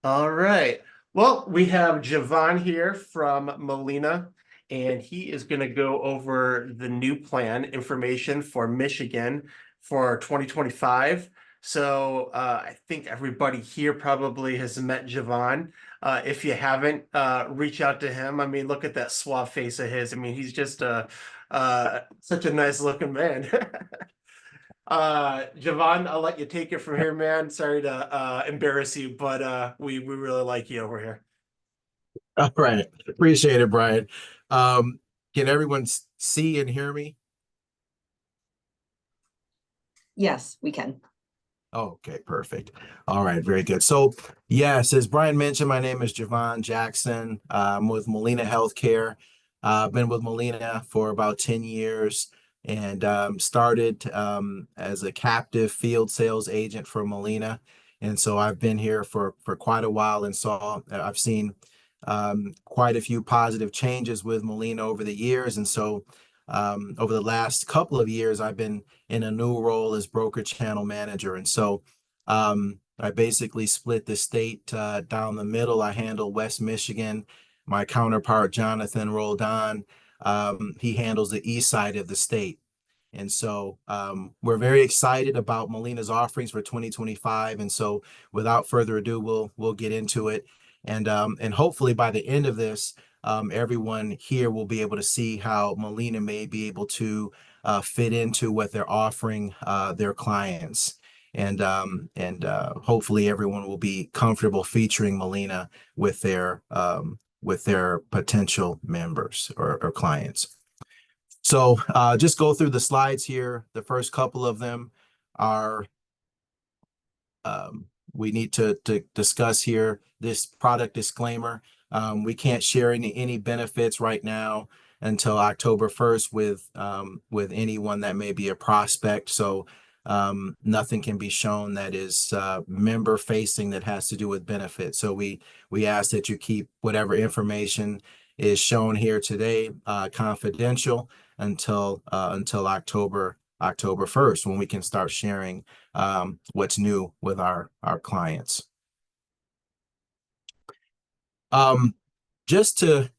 All right. Well, we have Javon here from Molina, and he is going to go over the new plan information for Michigan for 2025. I think everybody here probably has met Javon. If you haven't, reach out to him. I mean, look at that suave face of his. I mean, he's just such a nice looking man. Javon, I'll let you take it from here, man. Sorry to embarrass you, but we really like you over here. All right. Appreciate it, Brian. Um, can everyone see and hear me? Yes, we can. Okay, perfect. All right, very good. So, yes, as Brian mentioned, my name is Javon Jackson. I'm with Molina Healthcare. I've been with Molina for about 10 years and started as a captive field sales agent for Molina. And so I've been here for quite a while and I've seen quite a few positive changes with Molina over the years. And so over the last couple of years, I've been in a new role as broker channel manager. I basically split the state down the middle. I handle West Michigan. My counterpart, Jonathan Roldan, he handles the east side of the state. We're very excited about Molina's offerings for 2025. And so without further ado, we'll get into it. And hopefully by the end of this, everyone here will be able to see how Molina may be able to fit into what they're offering their clients. Hopefully everyone will be comfortable featuring Molina with their potential members or clients. So just go through the slides here. The first couple of them are we need to discuss here this product disclaimer. We can't share any benefits right now until October 1st with anyone that may be a prospect. So nothing can be shown that is member facing that has to do with benefits. So we ask that you keep whatever information is shown here today confidential until October 1st, when we can start sharing what's new with our clients. Just to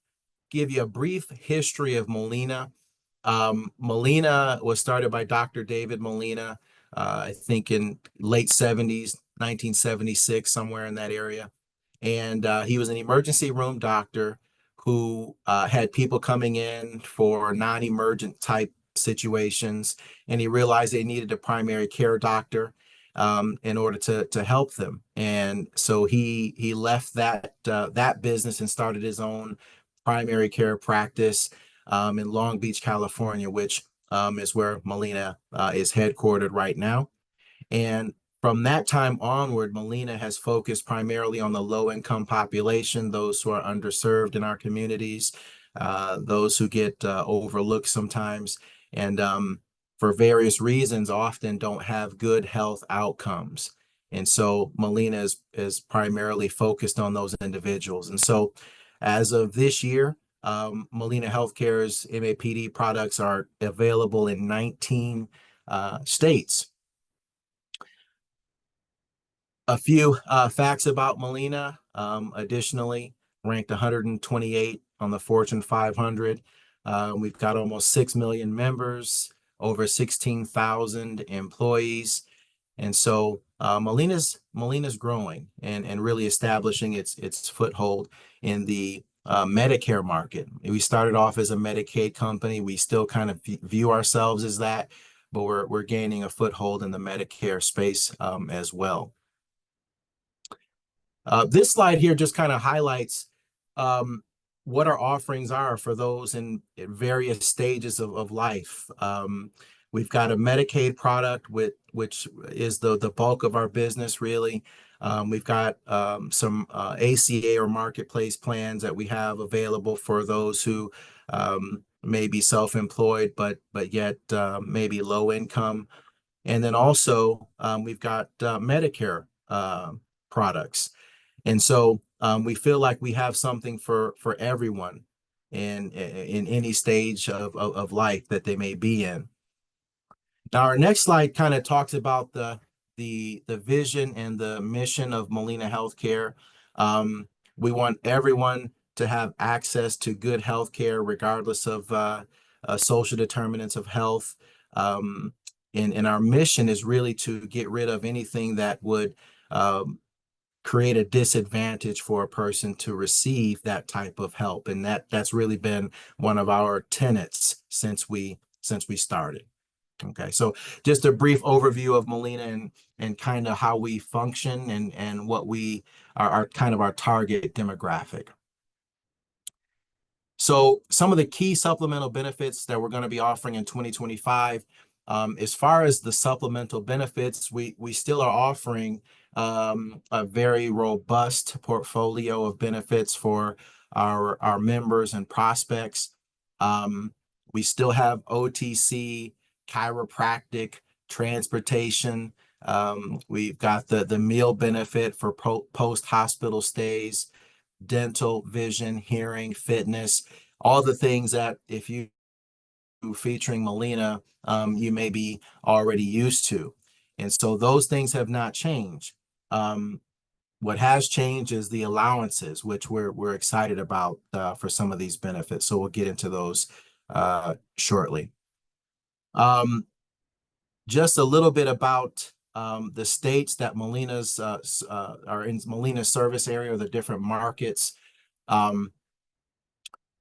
give you a brief history of Molina. Molina was started by Dr. David Molina, I think in late 70s, 1976, somewhere in that area. And he was an emergency room doctor who had people coming in for non-emergent type situations, and he realized they needed a primary care doctor in order to help them. And so he left that business and started his own primary care practice in Long Beach, California, which is where Molina is headquartered right now. And from that time onward, Molina has focused primarily on the low-income population, those who are underserved in our communities, those who get overlooked sometimes, and for various reasons, often don't have good health outcomes. And so Molina is primarily focused on those individuals. And so as of this year, Molina Healthcare's MAPD products are available in 19 states. A few facts about Molina. Additionally, ranked 128 on the Fortune 500. We've got almost 6 million members, over 16,000 employees. And so Molina's growing and really establishing its foothold in the Medicare market. We started off as a Medicaid company. We still kind of view ourselves as that, but we're gaining a foothold in the Medicare space as well. This slide here just kind of highlights what our offerings are for those in various stages of life. We've got a Medicaid product which is the bulk of our business, really. We've got some ACA or marketplace plans that we have available for those who may be self-employed, but yet maybe low income. And then also we've got Medicare products. And so we feel like we have something for everyone in any stage of life that they may be in. Now, our next slide kind of talks about the vision and the mission of Molina Healthcare. We want everyone to have access to good health care, regardless of social determinants of health. And our mission is really to get rid of anything that would create a disadvantage for a person to receive that type of help. And that's really been one of our tenets since we started. Okay, so just a brief overview of Molina and kind of how we function and what we are our kind of our target demographic. So some of the key supplemental benefits that we're going to be offering in 2025, as far as the supplemental benefits, we still are offering a very robust portfolio of benefits for our members and prospects. We still have OTC, chiropractic, transportation. We've got the meal benefit for post-hospital stays, dental, vision, hearing, fitness, all the things that if you featuring Molina, you may be already used to. And so those things have not changed. What has changed is the allowances, which we're excited about for some of these benefits. So we'll get into those shortly. Just a little bit about the states that Molina's are in Molina's service area, or the different markets.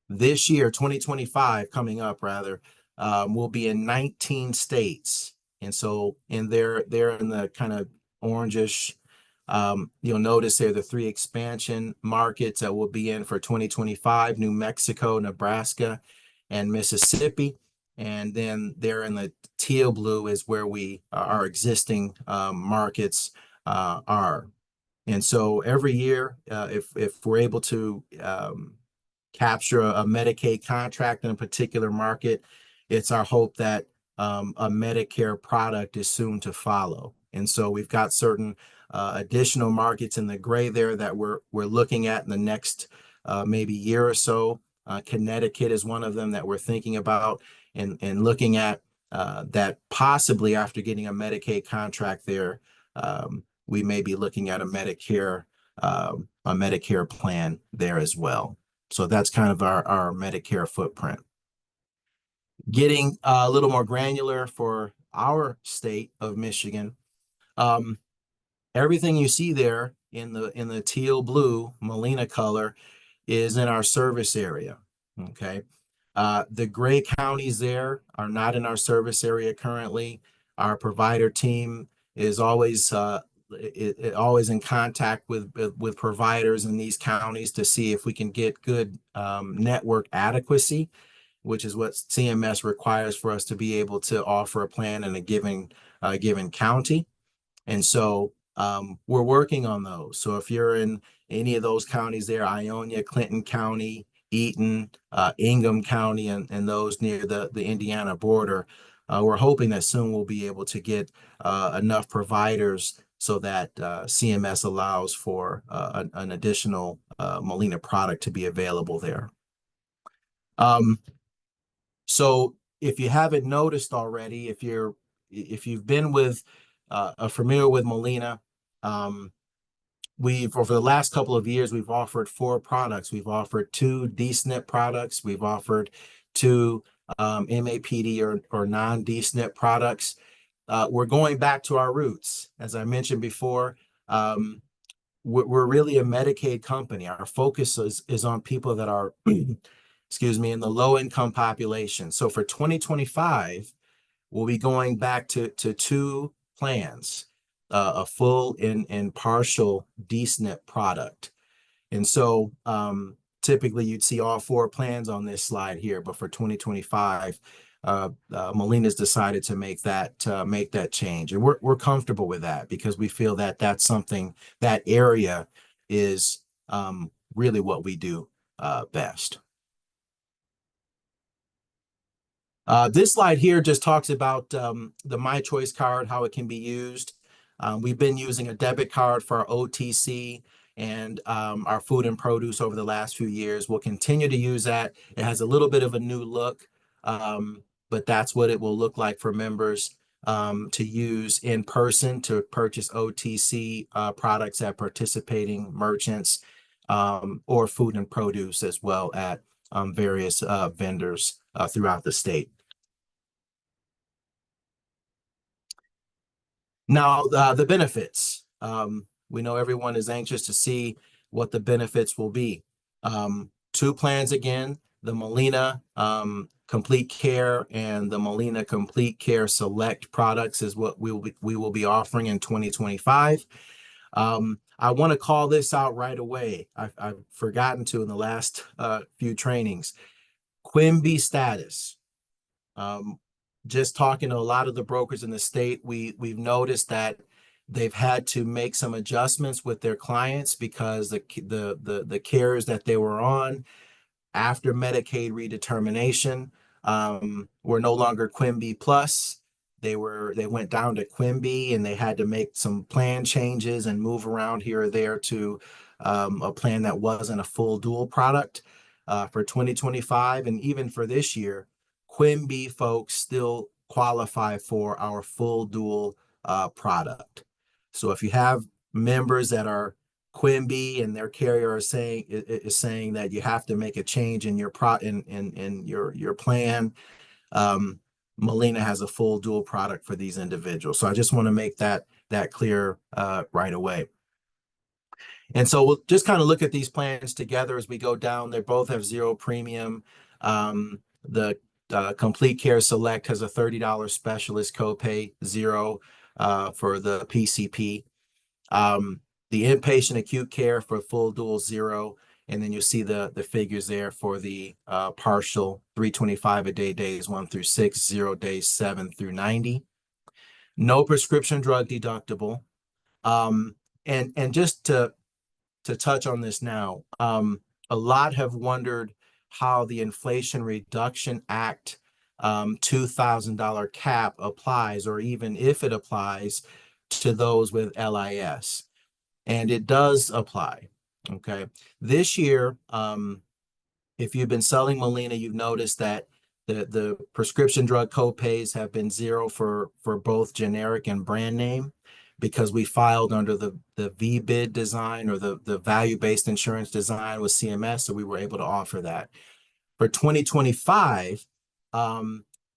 This year, 2025, coming up rather, we'll be in 19 states. And so they're in the kind of orangish, you'll notice there the 3 expansion markets that we'll be in for 2025: New Mexico, Nebraska, and Mississippi. And then there in the teal blue is where our existing markets are. And so every year, if we're able to capture a Medicaid contract in a particular market, it's our hope that a Medicare product is soon to follow. And so we've got certain additional markets in the gray there that we're looking at in the next maybe year or so. Connecticut is one of them that we're thinking about and looking at, that possibly after getting a Medicaid contract there, we may be looking at a Medicare plan there as well. So that's kind of our Medicare footprint. Getting a little more granular for our state of Michigan, everything you see there in the teal blue Molina color is in our service area. Okay. The gray counties there are not in our service area currently. Our provider team is always in contact with providers in these counties to see if we can get good network adequacy, which is what CMS requires for us to be able to offer a plan in a given county. And so we're working on those. So if you're in any of those counties there, Ionia, Clinton County, Eaton, Ingham County, and those near the Indiana border, we're hoping that soon we'll be able to get enough providers so that CMS allows for an additional Molina product to be available there. So if you haven't noticed already, if you've been familiar with Molina, over the last couple of years, we've offered 4 products. We've offered 2 D-SNP products. We've offered 2 MAPD or non-D-SNP products. We're going back to our roots. As I mentioned before, we're really a Medicaid company. Our focus is on people that are, excuse me, in the low-income population. So for 2025, we'll be going back to 2 plans, a full and partial D-SNP product. And so typically you'd see all 4 plans on this slide here, but for 2025, Molina's decided to make that change. And we're comfortable with that because we feel that that's something, that area is really what we do best. This slide here just talks about the My Choice card, how it can be used. We've been using a debit card for our OTC and our food and produce over the last few years. We'll continue to use that. It has a little bit of a new look, but that's what it will look like for members. to use in person to purchase OTC products at participating merchants, or food and produce as well at various vendors throughout the state. Now, the benefits. We know everyone is anxious to see what the benefits will be. Two plans again, the Molina Complete Care and the Molina Complete Care Select products is what we will be offering in 2025. I want to call this out right away. I've forgotten to in the last few trainings. Quimby status. Just talking to a lot of the brokers in the state, we've noticed that they've had to make some adjustments with their clients because the carriers that they were on after Medicaid redetermination were no longer Quimby Plus. They went down to Quimby, and they had to make some plan changes and move around here or there to a plan that wasn't a full dual product for 2025. And even for this year, Quimby folks still qualify for our full dual product. So if you have members that are Quimby and their carrier is saying that you have to make a change in your your plan, Molina has a full dual product for these individuals. So I just want to make that clear right away. And so we'll just kind of look at these plans together as we go down. They both have zero premium. The Complete Care Select has a $30 specialist copay, zero for the PCP. The inpatient acute care for full dual, zero. And then you see the figures there for the partial, 325 a day, days 1 through 6, 0 days 7 through 90. No prescription drug deductible. And just to touch on this now, a lot have wondered how the Inflation Reduction Act $2,000 cap applies, or even if it applies to those with LIS. And it does apply. Okay. This year, if you've been selling Molina, you've noticed that the prescription drug copays have been zero for both generic and brand name, because we filed under the VBID design, or the value-based insurance design with CMS, so we were able to offer that. For 2025,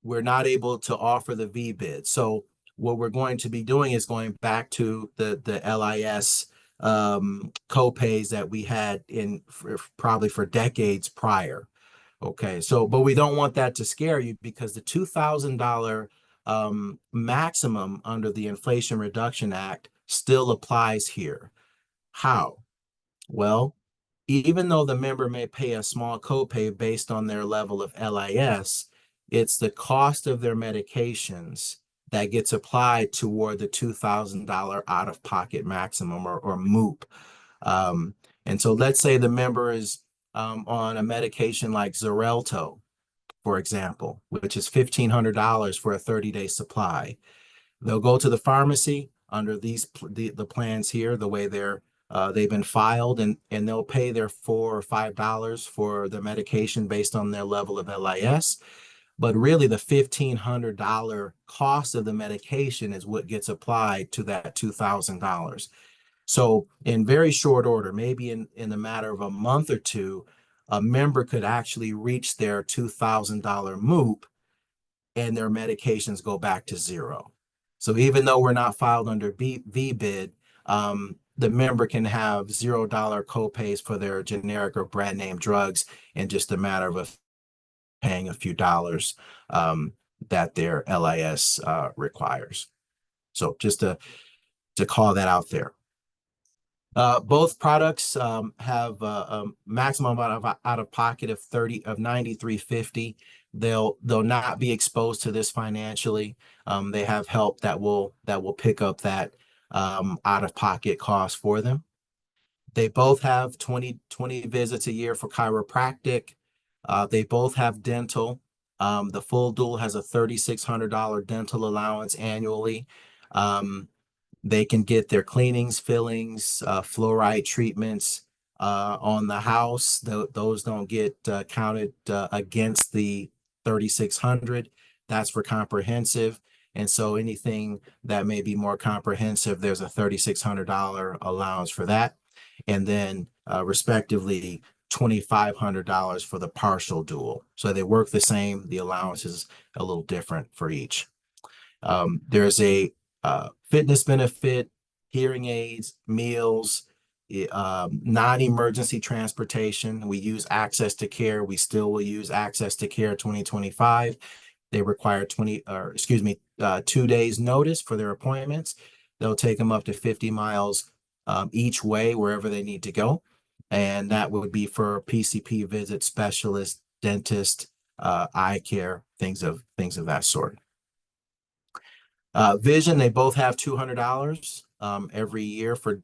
we're not able to offer the VBID. So what we're going to be doing is going back to the LIS copays that we had probably for decades prior. Okay, so but we don't want that to scare you, because the $2,000 maximum under the Inflation Reduction Act still applies here. How? Well, even though the member may pay a small copay based on their level of LIS, it's the cost of their medications that gets applied toward the $2,000 out-of-pocket maximum, or MOOP. And so let's say the member is on a medication like Xarelto, for example, which is $1,500 for a 30-day supply. They'll go to the pharmacy under the plans here, the way they've been filed, and they'll pay their $4 or $5 for the medication based on their level of LIS. But really, the $1,500 cost of the medication is what gets applied to that $2,000. So in very short order, maybe in a matter of a month or two, a member could actually reach their $2,000 MOOP, and their medications go back to zero. So even though we're not filed under VBID, the member can have $0 copays for their generic or brand name drugs in just a matter of paying a few dollars that their LIS requires. So just to call that out there. Both products have a maximum amount of out of pocket of $93.50. They'll not be exposed to this financially. They have help that will pick up that out of pocket cost for them. They both have 20 visits a year for chiropractic. They both have dental. The full dual has a $3,600 dental allowance annually. They can get their cleanings, fillings, fluoride treatments on the house. Those don't get counted against the $3,600. That's for comprehensive. And so anything that may be more comprehensive, there's a $3,600 allowance for that. And then respectively, $2,500 for the partial dual. So they work the same. The allowance is a little different for each. There's a fitness benefit, hearing aids, meals, non-emergency transportation. We use Access to Care. We still will use Access to Care 2025. They require 2 days notice for their appointments. They'll take them up to 50 miles each way, wherever they need to go. And that would be for PCP visits, specialist, dentist, eye care, things of that sort. Vision, they both have $200 every year for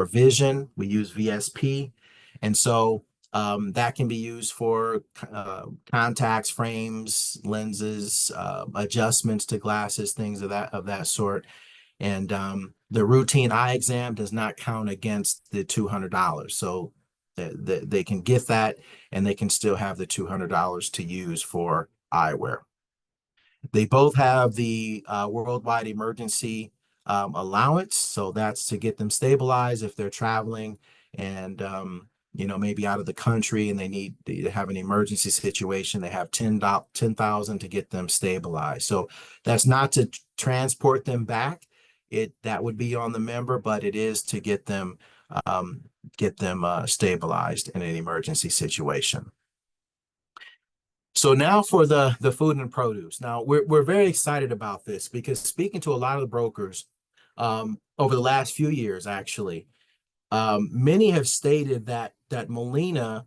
vision. We use VSP, and so that can be used for contacts, frames, lenses, adjustments to glasses, things of that sort. And the routine eye exam does not count against the $200. So they can get that, and they can still have the $200 to use for eyewear. They both have the worldwide emergency allowance. So that's to get them stabilized if they're traveling and, maybe out of the country and they need to have an emergency situation. They have $10,000 to get them stabilized. So that's not to transport them back. That would be on the member, but it is to get them stabilized in an emergency situation. So now for the food and produce. Now we're very excited about this because speaking to a lot of the brokers over the last few years, actually, many have stated that Molina,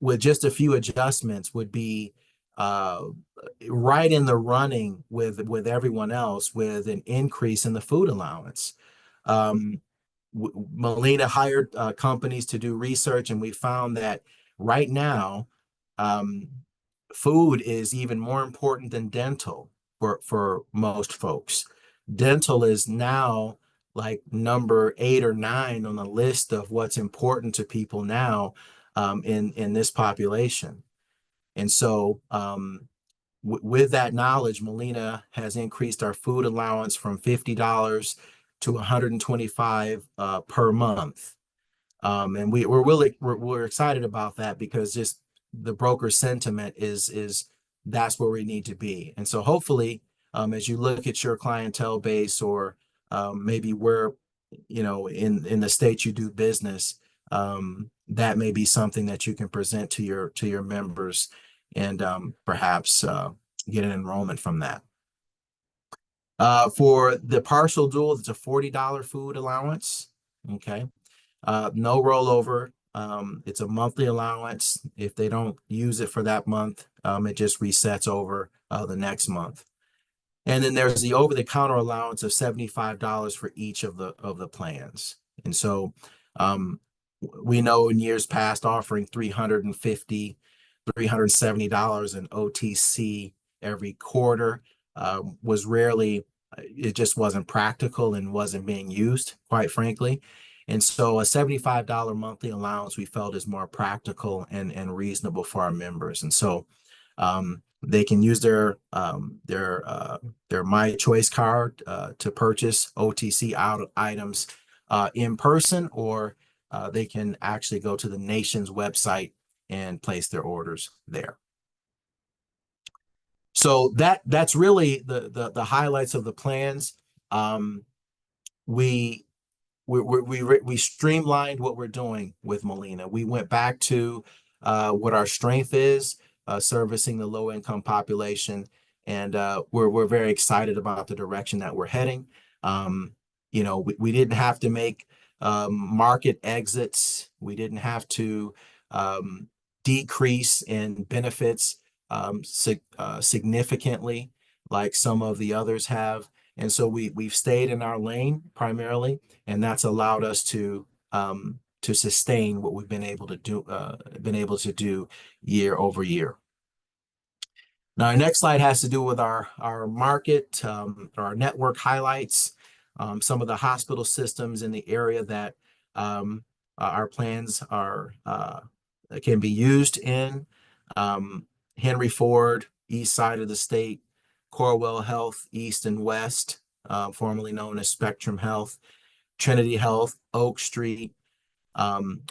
with just a few adjustments, would be right in the running with everyone else with an increase in the food allowance. Molina hired companies to do research, and we found that right now, food is even more important than dental for most folks. Dental is now like number 8 or 9 on the list of what's important to people now in this population. And so with that knowledge, Molina has increased our food allowance from $50 to $125 per month. And we're excited about that because just the broker sentiment is that's where we need to be. And so hopefully, as you look at your clientele base or maybe where, in the state you do business, that may be something that you can present to your members and perhaps get an enrollment from that. For the partial dual, it's a $40 food allowance. Okay. No rollover. It's a monthly allowance. If they don't use it for that month, it just resets over the next month. And then there's the over-the-counter allowance of $75 for each of the plans. And so we know in years past offering $350, $370 in OTC every quarter was rarely, it just wasn't practical and wasn't being used, quite frankly. And so a $75 monthly allowance we felt is more practical and reasonable for our members. And so they can use their My Choice card to purchase OTC items in person, or they can actually go to the nation's website and place their orders there. So that's really the highlights of the plans. We streamlined what we're doing with Molina. We went back to what our strength is, servicing the low income population, and we're very excited about the direction that we're heading. We didn't have to make market exits. We didn't have to decrease in benefits significantly like some of the others have. And so we've stayed in our lane primarily, and that's allowed us to sustain what we've been able to do year over year. Now, our next slide has to do with our market, our network highlights, some of the hospital systems in the area that our plans can be used in. Henry Ford, east side of the state, Corewell Health, east and west, formerly known as Spectrum Health, Trinity Health, Oak Street. And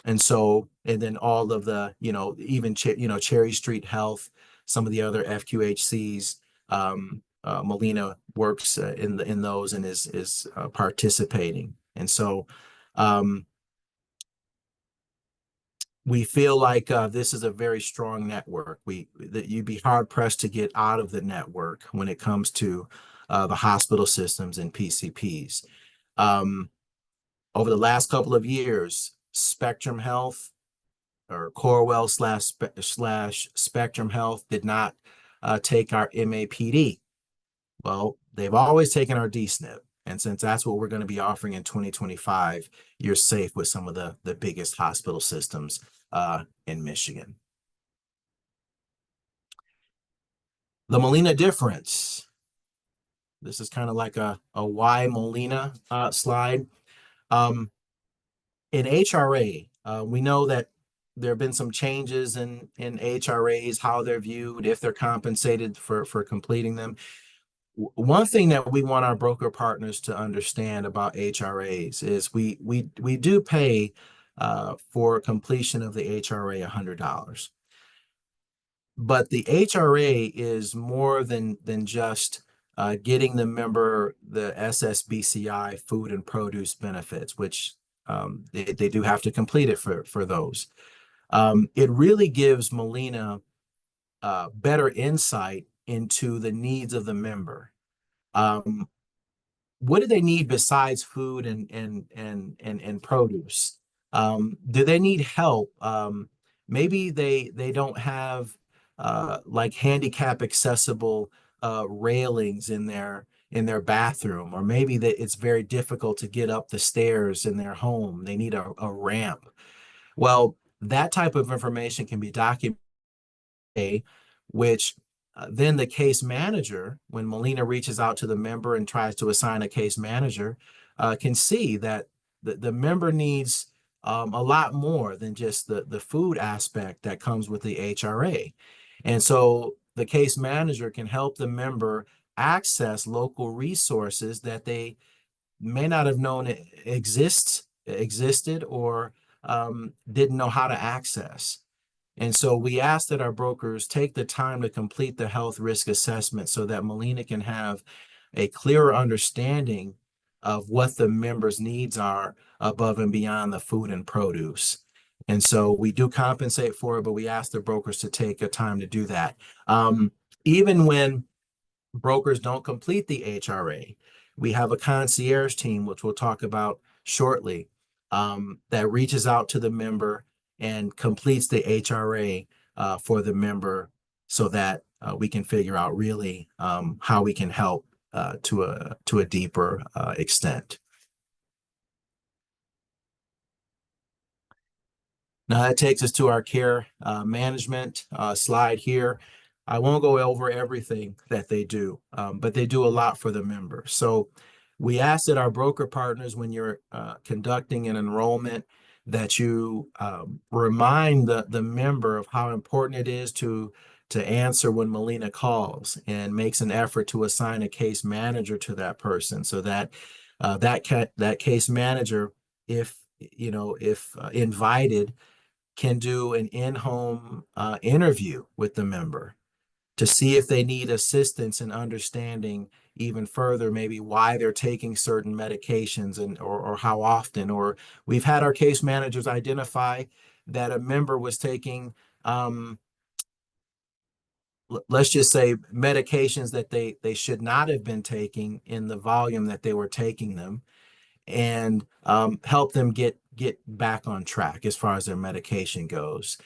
then all of the, even, Cherry Street Health, some of the other FQHCs, Molina works in those and is participating. And so we feel like this is a very strong network. That you'd be hard pressed to get out of the network when it comes to the hospital systems and PCPs. Over the last couple of years, Spectrum Health or Corewell slash Spectrum Health did not take our MAPD. Well, they've always taken our DSNP. And since that's what we're going to be offering in 2025, you're safe with some of the biggest hospital systems in Michigan. The Molina difference. This is kind of like a why Molina slide. In HRA, we know that there have been some changes in HRAs, how they're viewed, if they're compensated for completing them. One thing that we want our broker partners to understand about HRAs is we do pay for completion of the HRA $100. But the HRA is more than just getting the member the SSBCI food and produce benefits, which they do have to complete it for those. It really gives Molina better insight into the needs of the member. What do they need besides food and produce? Do they need help? Maybe they don't have like handicap accessible railings in their bathroom, or maybe that it's very difficult to get up the stairs in their home. They need a ramp. Well, that type of information can be documented, which then the case manager, when Molina reaches out to the member and tries to assign a case manager, can see that the member needs a lot more than just the food aspect that comes with the HRA. And so the case manager can help the member access local resources that they may not have known existed or didn't know how to access. And so we ask that our brokers take the time to complete the health risk assessment so that Molina can have a clearer understanding of what the members' needs are above and beyond the food and produce. And so we do compensate for it, but we ask the brokers to take a time to do that. Even when brokers don't complete the HRA, we have a concierge team, which we'll talk about shortly, that reaches out to the member and completes the HRA for the member so that we can figure out really how we can help to a deeper extent. Now that takes us to our care management slide here. I won't go over everything that they do, but they do a lot for the member. So we ask that our broker partners, when you're conducting an enrollment, that you remind the member of how important it is to answer when Molina calls, and makes an effort to assign a case manager to that person, so that that case manager, if invited, can do an in-home interview with the member to see if they need assistance in understanding even further, maybe why they're taking certain medications or how often. Or we've had our case managers identify that a member was taking, let's just say, medications that they should not have been taking in the volume that they were taking them, and help them get back on track as far as their medication goes.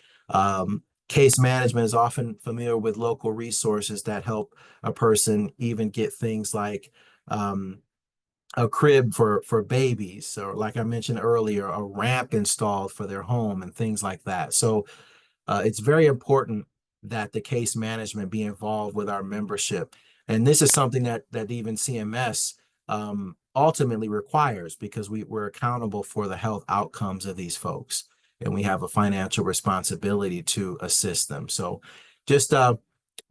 Case management is often familiar with local resources that help a person even get things like a crib for babies, or, like I mentioned earlier, a ramp installed for their home and things like that. So it's very important that the case management be involved with our membership. And this is something that even CMS ultimately requires, because we're accountable for the health outcomes of these folks, and we have a financial responsibility to assist them. So just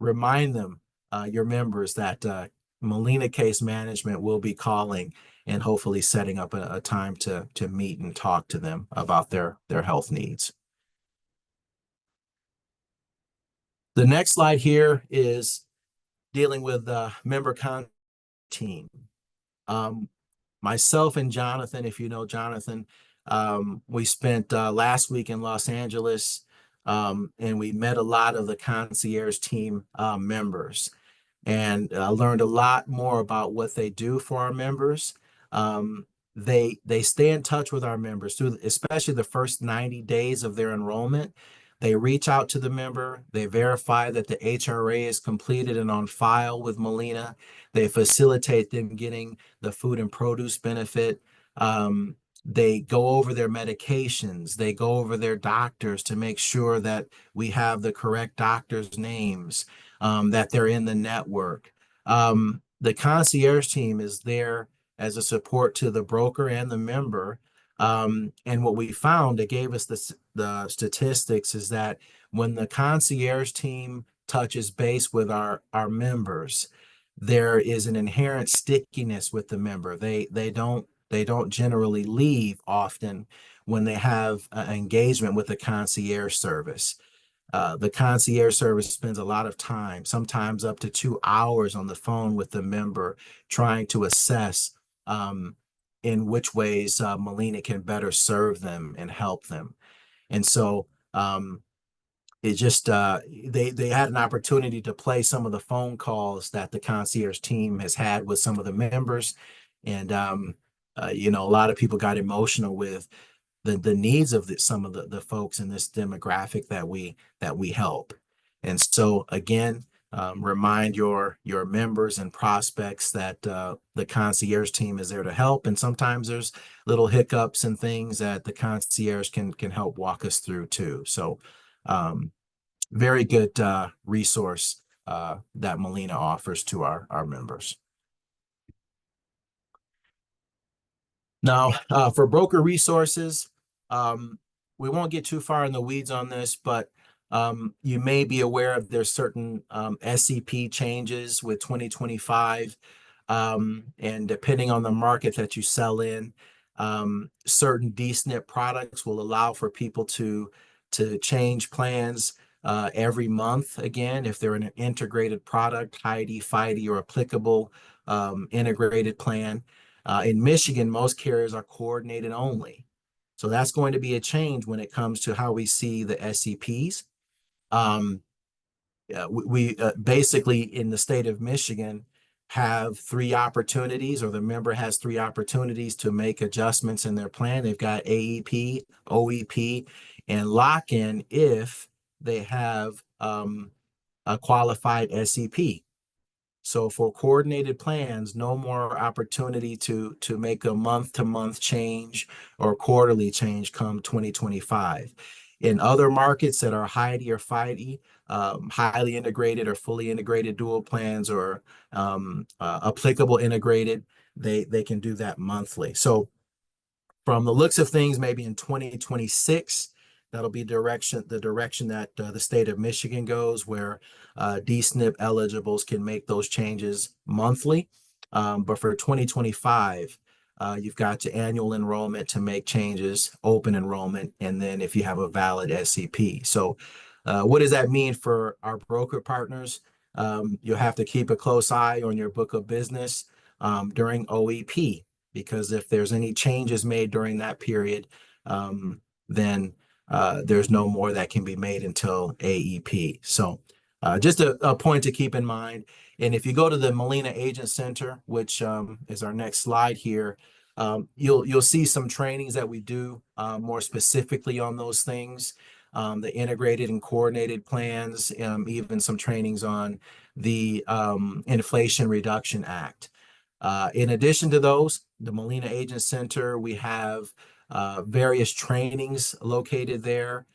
remind them, your members, that Molina Case Management will be calling and hopefully setting up a time to meet and talk to them about their health needs. The next slide here is dealing with the member contact team. Myself and Jonathan, if you know Jonathan, we spent last week in Los Angeles, and we met a lot of the concierge team members, and learned a lot more about what they do for our members. They stay in touch with our members through, especially the first 90 days of their enrollment. They reach out to the member. They verify that the HRA is completed and on file with Molina. They facilitate them getting the food and produce benefit. They go over their medications. They go over their doctors to make sure that we have the correct doctors' names, that they're in the network. The concierge team is there as a support to the broker and the member. And what we found, it gave us the statistics, is that when the concierge team touches base with our members, there is an inherent stickiness with the member. They don't generally leave often when they have engagement with the concierge service. The concierge service spends a lot of time, sometimes up to 2 hours on the phone with the member, trying to assess in which ways Molina can better serve them and help them. And so it just they had an opportunity to play some of the phone calls that the concierge team has had with some of the members, and a lot of people got emotional with the needs of some of the folks in this demographic that we help. And so again, remind your members and prospects that the concierge team is there to help. And sometimes there's little hiccups and things that the concierge can help walk us through too. So very good resource that Molina offers to our members. Now, for broker resources, we won't get too far in the weeds on this, but you may be aware of there's certain SEP changes with 2025. And depending on the market that you sell in, certain D-SNP products will allow for people to change plans every month. Again, if they're in an integrated product, HIDE, FIDE, or applicable integrated plan. In Michigan, most carriers are coordinated only. So that's going to be a change when it comes to how we see the SEPs. We basically, in the state of Michigan, have 3 opportunities, or the member has 3 opportunities to make adjustments in their plan. They've got AEP, OEP, and lock-in if they have a qualified SEP. So for coordinated plans, no more opportunity to make a month-to-month change or quarterly change come 2025. In other markets that are HIDE or FIDE, highly integrated or fully integrated dual plans, or applicable integrated, they can do that monthly. So from the looks of things, maybe in 2026, that'll be the direction that the state of Michigan goes, where D-SNP eligibles can make those changes monthly. But for 2025, you've got your annual enrollment to make changes, open enrollment, and then if you have a valid SEP. So what does that mean for our broker partners? You'll have to keep a close eye on your book of business during OEP, because if there's any changes made during that period, then there's no more that can be made until AEP. So just a point to keep in mind. And if you go to the Molina Agent Center, which is our next slide here, you'll see some trainings that we do more specifically on those things, the integrated and coordinated plans, even some trainings on the Inflation Reduction Act. In addition to those, the Molina Agent Center, we have various trainings located there.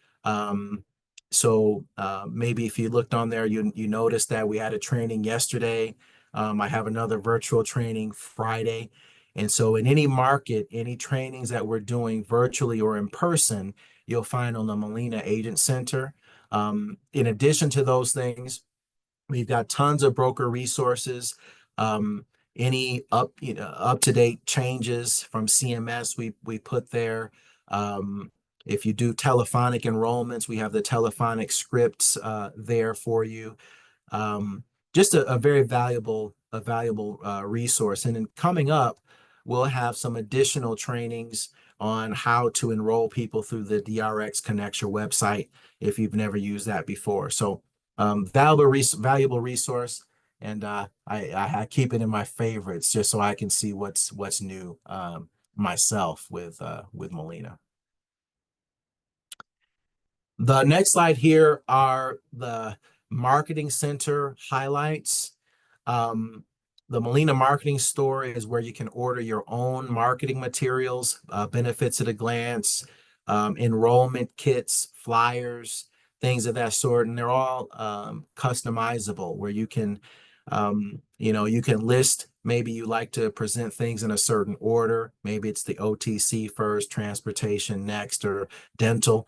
So maybe if you looked on there, you noticed that we had a training yesterday. I have another virtual training Friday. And so in any market, any trainings that we're doing virtually or in person, you'll find on the Molina Agent Center. In addition to those things, We've got tons of broker resources. Any up-to-date changes from CMS we put there. If you do telephonic enrollments, we have the telephonic scripts there for you. Just a very valuable resource. And then coming up, we'll have some additional trainings on how to enroll people through the DRX Connector website if you've never used that before. So valuable resource, and I keep it in my favorites just so I can see what's new myself with Molina. The next slide here are the Marketing Center highlights. The Molina Marketing Store is where you can order your own marketing materials, benefits at a glance, enrollment kits, flyers, things of that sort. And they're all customizable where you can, you can list, maybe you like to present things in a certain order. Maybe it's the OTC first, transportation next, or dental.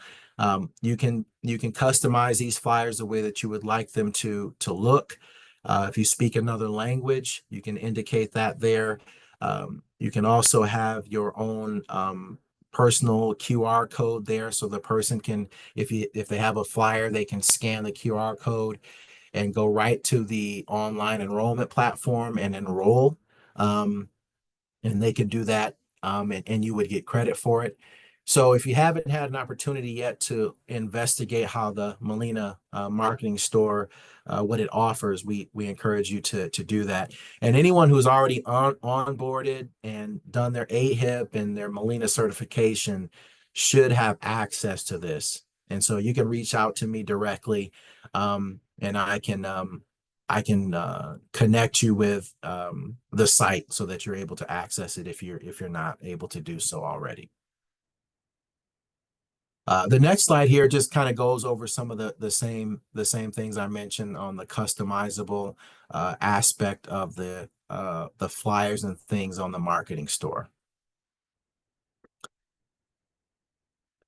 You can customize these flyers the way that you would like them to look. If you speak another language, you can indicate that there. You can also have your own personal QR code there, so the person can, if they have a flyer, they can scan the QR code and go right to the online enrollment platform and enroll. And they can do that, and you would get credit for it. So if you haven't had an opportunity yet to investigate how the Molina Marketing Store, what it offers, we encourage you to do that. And anyone who's already onboarded and done their AHIP and their Molina certification should have access to this. And so you can reach out to me directly, and I can connect you with the site so that you're able to access it if you're not able to do so already. The next slide here just kind of goes over some of the same things I mentioned on the customizable aspect of the flyers and things on the marketing store.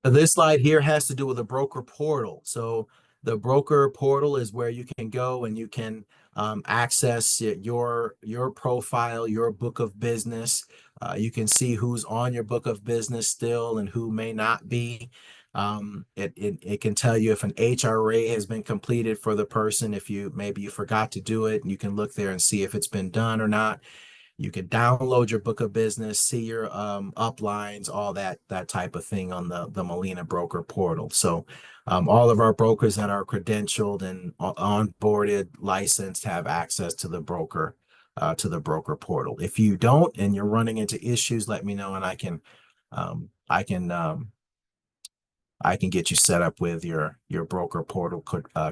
This slide here has to do with the broker portal. So the broker portal is where you can go and you can access your profile, your book of business. You can see who's on your book of business still and who may not be. It can tell you if an HRA has been completed for the person. If maybe you forgot to do it, and you can look there and see if it's been done or not. You can download your book of business, see your uplines, all that type of thing on the Molina broker portal. So all of our brokers that are credentialed and onboarded, licensed, have access to the broker portal. If you don't and you're running into issues, let me know, and I can get you set up with your broker portal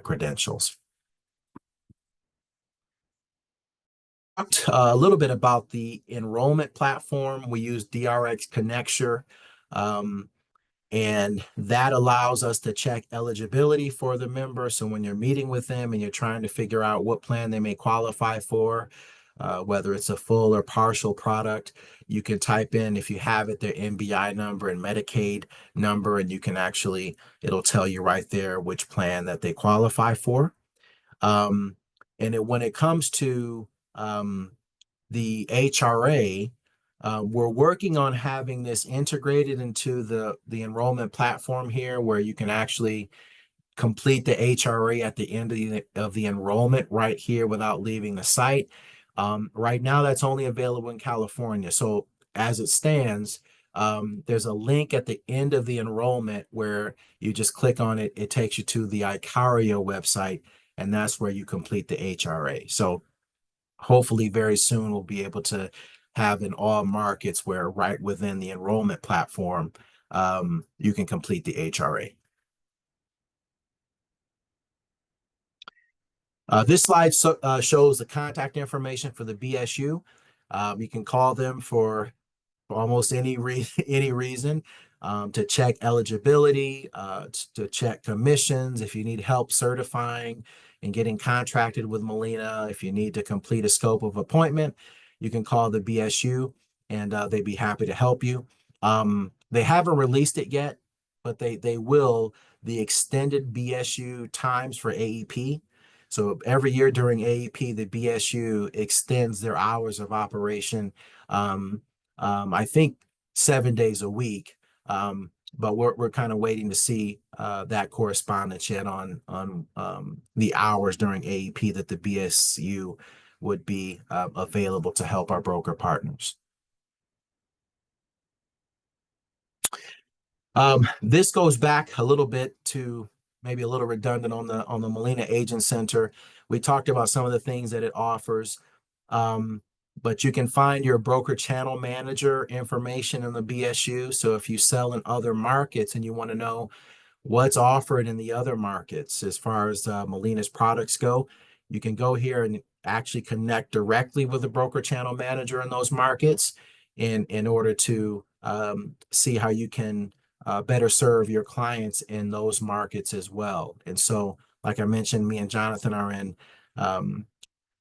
credentials. A little bit about the enrollment platform. We use DRX Connector, and that allows us to check eligibility for the member. So when you're meeting with them and you're trying to figure out what plan they may qualify for, whether it's a full or partial product, you can type in, if you have it, their MBI number and Medicaid number, and you can it'll tell you right there which plan that they qualify for. And when it comes to the HRA, we're working on having this integrated into the enrollment platform here, where you can actually complete the HRA at the end of the enrollment right here without leaving the site. Right now, that's only available in California. So as it stands, there's a link at the end of the enrollment where you just click on it. It takes you to the Icario website, and that's where you complete the HRA. So hopefully very soon we'll be able to have in all markets where right within the enrollment platform, you can complete the HRA. This slide shows the contact information for the BSU. You can call them for almost any reason, to check eligibility, to check commissions, if you need help certifying and getting contracted with Molina, if you need to complete a scope of appointment, you can call the BSU and they'd be happy to help you. They haven't released it yet, but they will, the extended BSU times for AEP. So every year during AEP, the BSU extends their hours of operation. I think 7 days a week. But we're kind of waiting to see that correspondence yet on the hours during AEP that the BSU would be available to help our broker partners. This goes back a little bit to maybe a little redundant on the Molina Agent Center. We talked about some of the things that it offers, but you can find your broker channel manager information in the BSU. So if you sell in other markets and you want to know what's offered in the other markets as far as Molina's products go, you can go here and actually connect directly with the broker channel manager in those markets in order to see how you can better serve your clients in those markets as well. And so, like I mentioned, me and Jonathan um,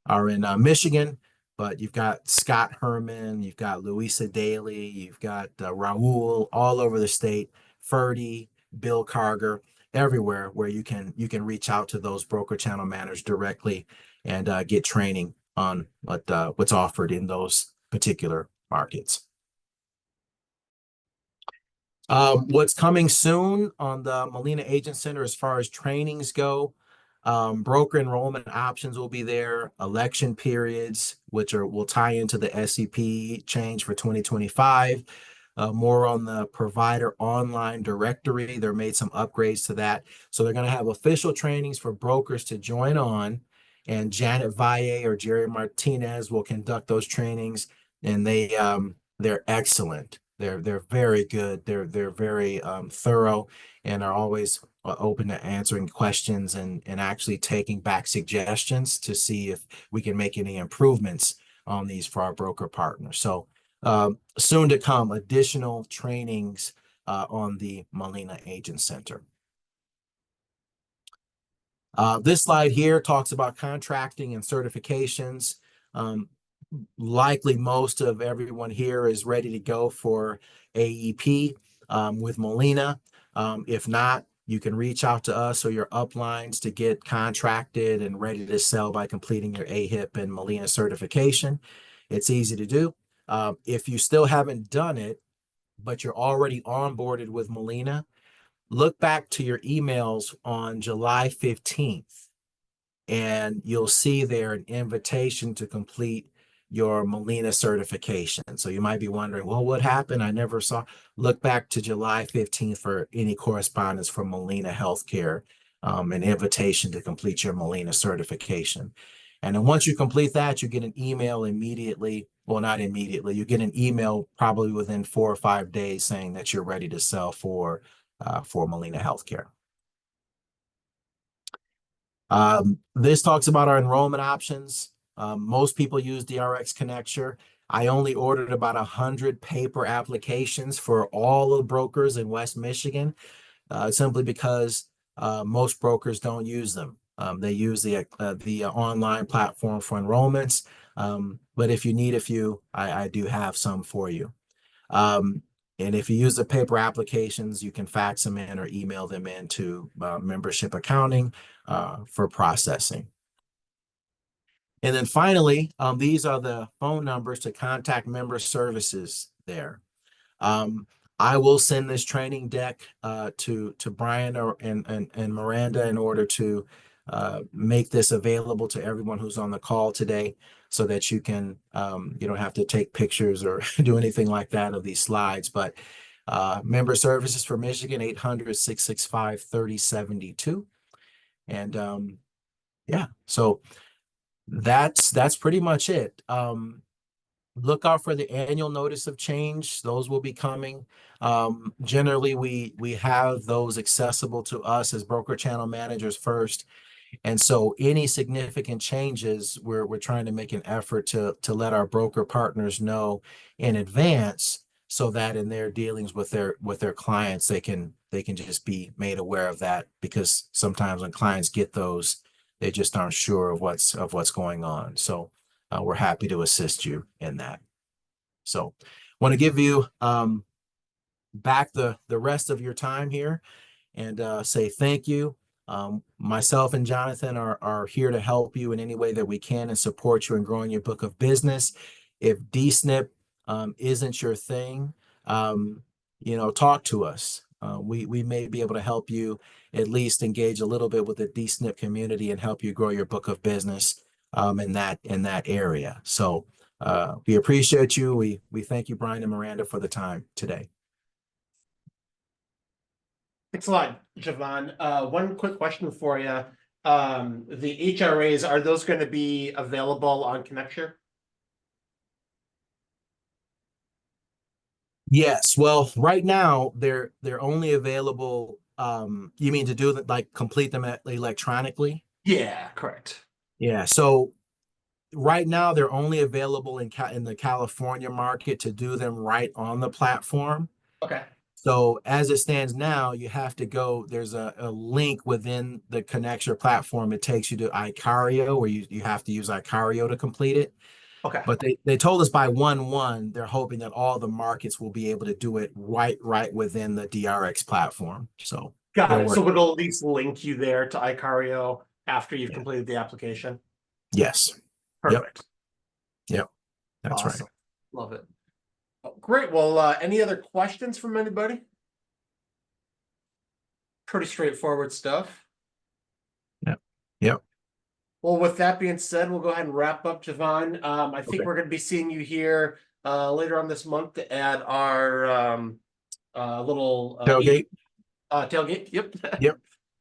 are in Michigan, but you've got Scott Herman, you've got Louisa Daly, you've got Raul all over the state, Ferdy, Bill Carger, everywhere where you can reach out to those broker channel managers directly and get training on what's offered in those particular markets. What's coming soon on the Molina Agent Center as far as trainings go, broker enrollment options will be there, election periods, which will tie into the SEP change for 2025. More on the provider online directory. They're made some upgrades to that. So they're going to have official trainings for brokers to join on, and Janet Valle or Jerry Martinez will conduct those trainings, and they're excellent. They're very good. They're very thorough and are always open to answering questions and actually taking back suggestions to see if we can make any improvements on these for our broker partners. So soon to come, additional trainings on the Molina Agent Center. This slide here talks about contracting and certifications. Likely most of everyone here is ready to go for AEP with Molina. If not, you can reach out to us or your uplines to get contracted and ready to sell by completing your AHIP and Molina certification. It's easy to do. If you still haven't done it, but you're already onboarded with Molina, look back to your emails on July 15th, and you'll see there an invitation to complete your Molina certification. So you might be wondering, well, what happened? I never saw. Look back to July 15th for any correspondence from Molina Healthcare, an invitation to complete your Molina certification. And then once you complete that, you get an email immediately. Well, not immediately. You get an email probably within 4 or 5 days saying that you're ready to sell for Molina Healthcare. This talks about our enrollment options. Most people use DRX Connector. I only ordered about 100 paper applications for all the brokers in West Michigan, simply because most brokers don't use them. They use the online platform for enrollments. But if you need a few, I do have some for you. And if you use the paper applications, you can fax them in or email them in to membership accounting for processing. And then finally, these are the phone numbers to contact member services there. I will send this training deck to Brian and Miranda in order to make this available to everyone who's on the call today, so that you can you don't have to take pictures or do anything like that of these slides. But member services for Michigan, 800-665-3072. And yeah, so that's pretty much it. Look out for the annual notice of change. Those will be coming. Generally, we have those accessible to us as broker channel managers first. And so any significant changes, we're trying to make an effort to let our broker partners know in advance, so that in their dealings with their clients, they can just be made aware of that, because sometimes when clients get those, they just aren't sure of what's going on. So we're happy to assist you in that. So want to give you back the rest of your time here and say thank you. Myself and Jonathan are here to help you in any way that we can and support you in growing your book of business. If DSNP isn't your thing, talk to us. We may be able to help you at least engage a little bit with the DSNP community and help you grow your book of business in that area. So we appreciate you. We thank you, Brian and Miranda, for the time today. Thanks a lot, Javon. One quick question for you. The HRAs, are those going to be available on Connecture? Yes. Well, right now they're only available. You mean to do that, like complete them electronically? Yeah, correct. Yeah. So right now they're only available in the California market to do them right on the platform. Okay. So as it stands now, you have to go, there's a link within the Connecture platform. It takes you to Icario, where you have to use Icario to complete it. Okay. But they told us by 1/1, they're hoping that all the markets will be able to do it right within the DRX platform. So Got they're it. So working. it'll at least link you there to Icario after you've completed the application. Yes. Perfect. Yep. That's Awesome. right. Love it. Oh, great. Well, any other questions from anybody? Pretty straightforward stuff. Yep. Well, with that being said, we'll go ahead and wrap up, Javon. I think Okay. we're going to be seeing you here later on this month at our little Tailgate. tailgate. Yep. Yep.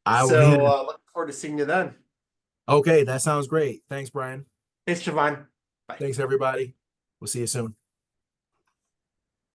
I will be So there. looking forward to seeing you then. Okay, that sounds great. Thanks, Brian. Thanks, Javon. Bye. Thanks, everybody. We'll see you soon.